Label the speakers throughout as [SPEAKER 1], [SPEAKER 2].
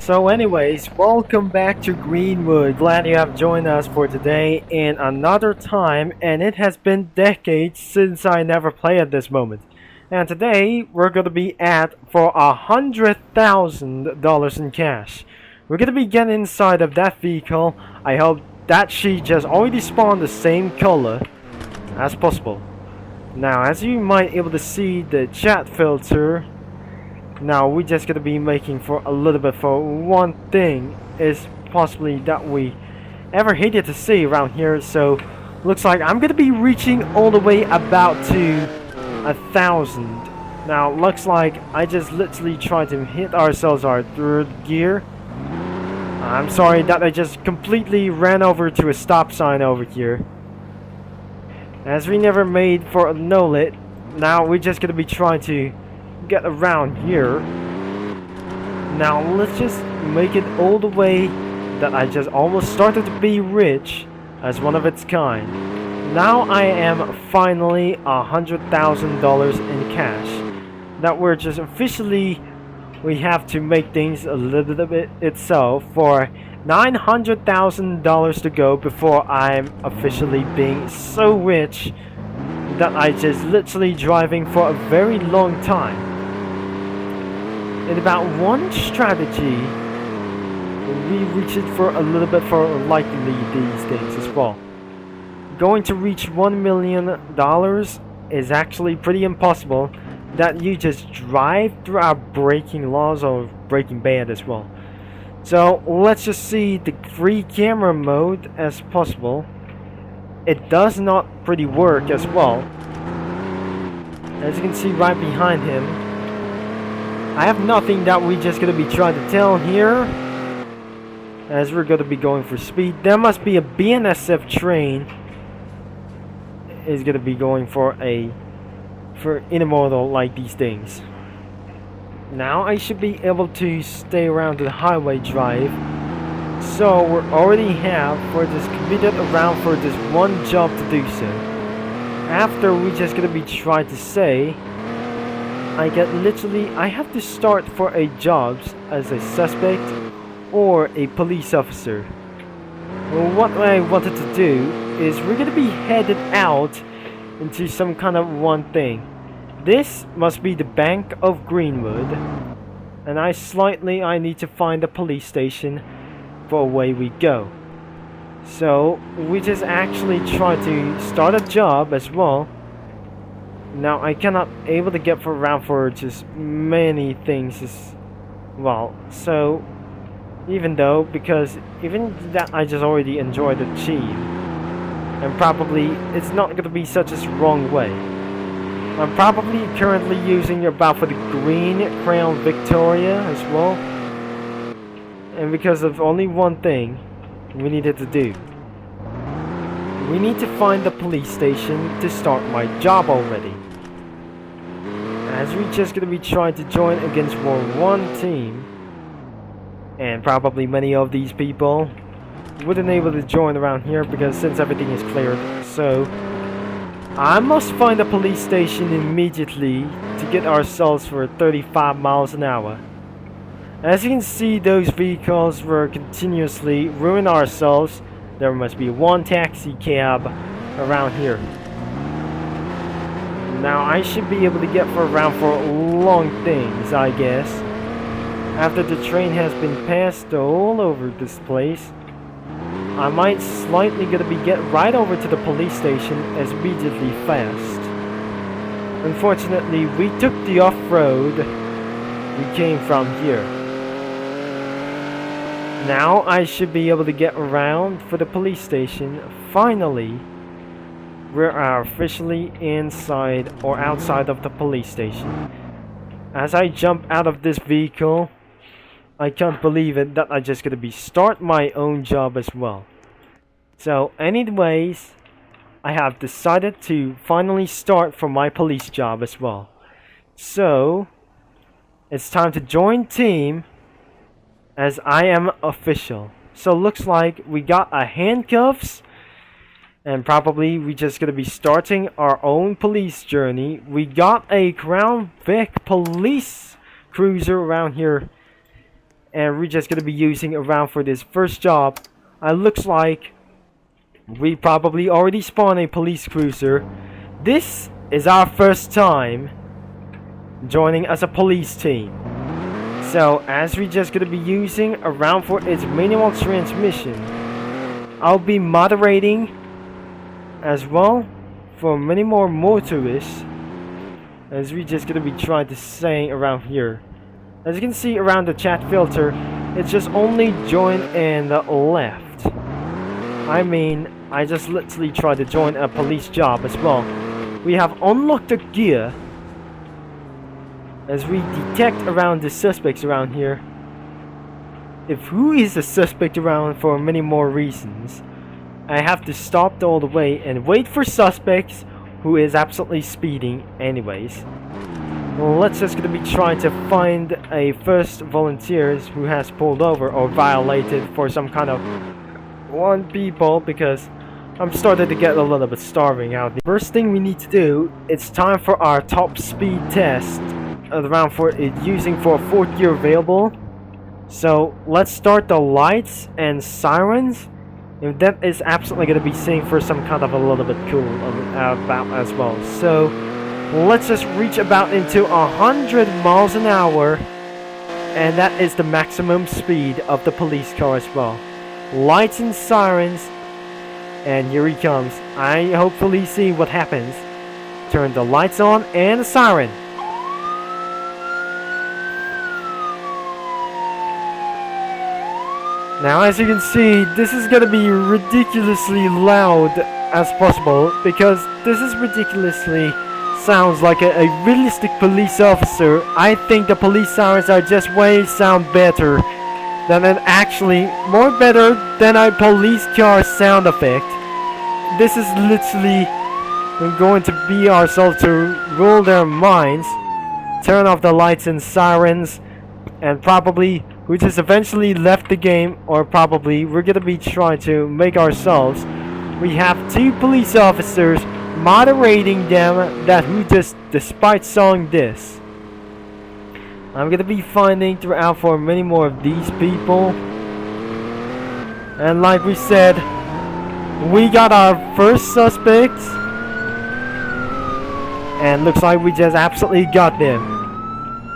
[SPEAKER 1] So anyways, welcome back to Greenwood. Glad you have joined us for today in another time, and it has been decades since I never played at this moment. And today we're gonna be at for $100,000 in cash. We're gonna be getting inside of that vehicle. I hope that she just already spawned the same color as possible. Now, as you might able to see the chat filter, now we're just gonna be making for a little bit for one thing is possibly that we ever hated to see around here. So looks like I'm gonna be reaching all the way about to 1,000. Now looks like I just literally tried to hit ourselves our third gear. I'm sorry that I just completely ran over to a stop sign over here, as we never made for a no-lit. Now we're just gonna be trying to get around here. Now let's just make it all the way that I just almost started to be rich as one of its kind. Now I am finally $100,000 in cash. That we're just officially, we have to make things a little bit itself for $900,000 to go before I'm officially being so rich that I just literally driving for a very long time. In about one strategy, we reach it for a little bit for likely these things as well. Going to reach $1 million is actually pretty impossible, that you just drive throughout breaking laws or breaking bad as well. So let's just see the free camera mode as possible. It does not pretty work as well. As you can see right behind him, I have nothing that we just gonna be trying to tell here, as we're gonna be going for speed. There must be a BNSF train is gonna be going for intermodal like these things. Now I should be able to stay around the highway drive. So we already have for this completed around for this one job to do so. After we just gonna be trying to say, I have to start for a job as a suspect or a police officer. Well, what I wanted to do is we're gonna be headed out into some kind of one thing. This must be the Bank of Greenwood, and I need to find a police station for away we go. So we just actually try to start a job as well. Now I cannot able to get around for just many things as well. So even though, because even that I just already enjoyed the achieve, and probably it's not going to be such a wrong way. I'm probably currently using about for the green Crown Victoria as well, and because of only one thing we needed to do. We need to find the police station to start my job already, as we just gonna be trying to join against one team, and probably many of these people wouldn't able to join around here because since everything is cleared. So I must find a police station immediately to get ourselves for 35 miles an hour. As you can see, those vehicles were continuously ruining ourselves. There must be one taxi cab around here. Now I should be able to get around for long things, I guess. After the train has been passed all over this place, I might slightly gonna be get right over to the police station as immediately fast. Unfortunately, we took the off-road we came from here. Now I should be able to get around for the police station. Finally, we are officially inside or outside of the police station. As I jump out of this vehicle, I can't believe it that I just gonna be start my own job as well. So anyways, I have decided to finally start for my police job as well. So it's time to join team, as I am official. So looks like we got a handcuffs, and probably we just gonna be starting our own police journey. We got a Crown Vic police cruiser around here, and we're just gonna be using around for this first job. Looks like we probably already spawned a police cruiser. This is our first time joining as a police team. So as we're just gonna be using around for its manual transmission, I'll be moderating as well for many more motorists, as we're just gonna be trying to sing around here. As you can see around the chat filter, it's just only join and left. I mean, I just literally tried to join a police job as well. We have unlocked the gear as we detect around the suspects around here. If who is the suspect around for many more reasons, I have to stop all the way and wait for suspects who is absolutely speeding anyways. Let's just gonna be trying to find a first volunteers who has pulled over or violated for some kind of one people, because I'm starting to get a little bit starving out. The first thing we need to do, it's time for our top speed test around for it using for a 4th gear available. So let's start the lights and sirens. And that is absolutely going to be seen for some kind of a little bit cool about as well. So let's just reach about into 100 miles an hour, and that is the maximum speed of the police car as well. Lights and sirens, and here he comes. I hopefully see what happens. Turn the lights on and the siren. Now as you can see, this is gonna be ridiculously loud as possible, because this is ridiculously sounds like a realistic police officer. I think the police sirens are just way sound better than an actually more better than a police car sound effect. This is literally going to be ourselves to rule their minds, turn off the lights and sirens, and probably we just eventually left the game, or probably we're gonna be trying to make ourselves. We have 2 police officers moderating them that who just despite sawing this. I'm gonna be finding throughout for many more of these people. And like we said, we got our first suspect, and looks like we just absolutely got them.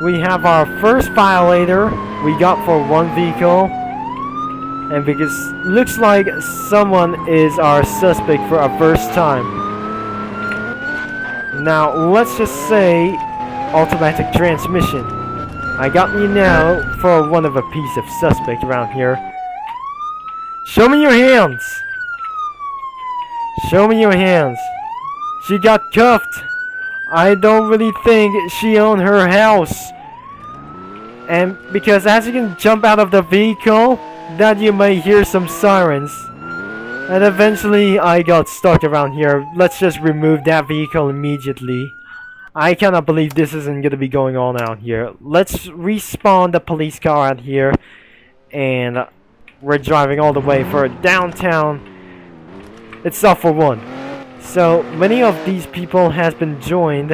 [SPEAKER 1] We have our first violator we got for 1 vehicle, and because looks like someone is our suspect for our first time. Now let's just say automatic transmission. I got me now for one of a piece of suspect around here. Show me your hands. Show me your hands. She got cuffed. I don't really think she owned her house. And because as you can jump out of the vehicle, that you may hear some sirens. And eventually I got stuck around here. Let's just remove that vehicle immediately. I cannot believe this isn't going to be going on out here. Let's respawn the police car out here. And we're driving all the way for downtown. It's up for 1. So many of these people has been joined.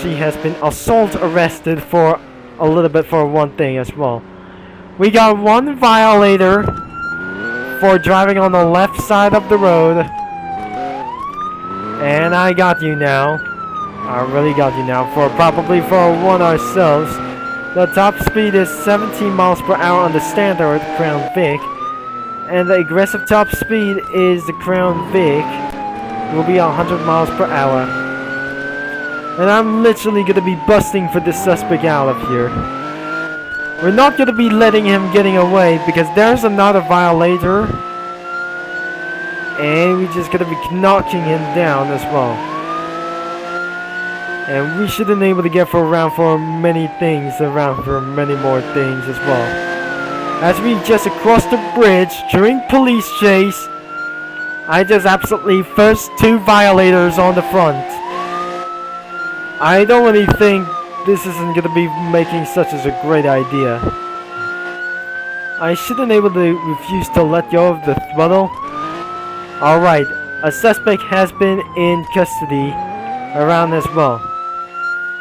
[SPEAKER 1] She has been assault arrested for a little bit for one thing as well. We got 1 violator for driving on the left side of the road. And I got you now. I really got you now for probably for 1 ourselves. The top speed is 17 miles per hour on the standard Crown Vic. And the aggressive top speed is the Crown Vic. Will be 100 miles per hour. And I'm literally gonna be busting for this suspect out of here. We're not gonna be letting him getting away, because there's another violator. And we're just gonna be knocking him down as well. And we should enable to get for around for many things, around for many more things as well. As we just across the bridge during police chase, I just absolutely first 2 violators on the front. I don't really think this isn't going to be making such as a great idea. I should enable to refuse to let go of the throttle. Alright, a suspect has been in custody around as well.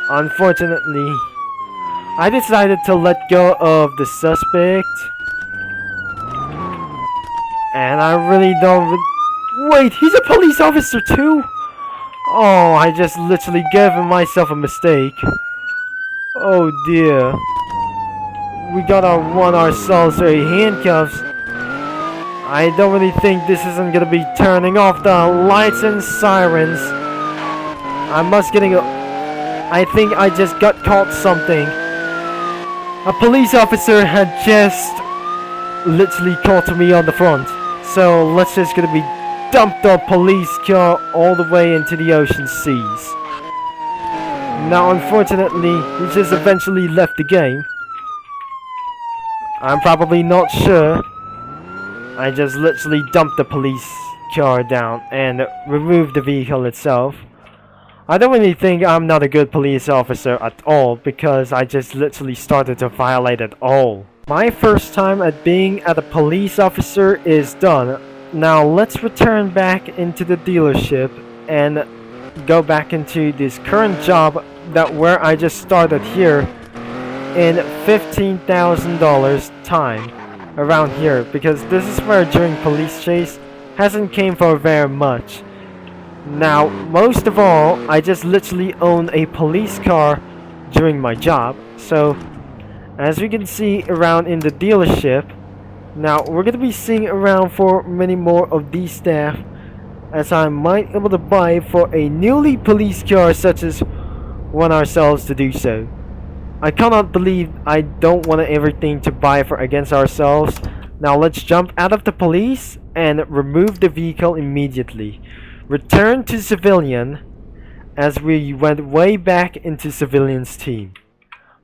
[SPEAKER 1] Unfortunately, I decided to let go of the suspect. And I really don't... Wait, he's a police officer too? Oh, I just literally gave myself a mistake. Oh dear. We gotta run ourselves a handcuffs. I don't really think this isn't gonna be turning off the lights and sirens. I must getting a... I think I just got caught something. A police officer had just literally caught me on the front. So let's just gonna be dumped a police car all the way into the ocean seas. Now unfortunately, he just eventually left the game. I'm probably not sure. I just literally dumped the police car down and removed the vehicle itself. I don't really think I'm not a good police officer at all because I just literally started to violate it all. My first time at being a police officer is done. Now let's return back into the dealership and go back into this current job that where I just started here in $15,000 time around here, because this is where during police chase hasn't came for very much. Now most of all, I just literally own a police car during my job. So as we can see around in the dealership, now we're gonna be seeing around for many more of these staff, as I might able to buy for a newly police car such as one ourselves to do so. I cannot believe I don't want everything to buy for against ourselves. Now let's jump out of the police and remove the vehicle immediately. Return to civilian, as we went way back into civilian's team.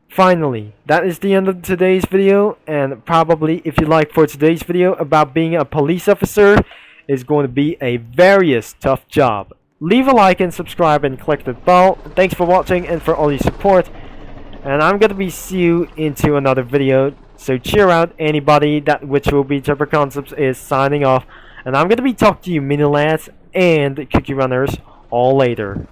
[SPEAKER 1] Finally, that is the end of today's video, and probably if you like for today's video about being a police officer is going to be a various tough job. Leave a like and subscribe and click the bell. Thanks for watching and for all your support, and I'm gonna be see you into another video. So cheer out anybody. That which will be Trevor Concepts is signing off, and I'm gonna be talking to you mini lads and cookie runners all later.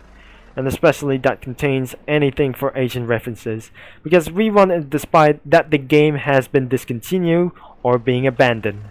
[SPEAKER 1] And especially that contains anything for Asian references, because we want it despite that the game has been discontinued or being abandoned.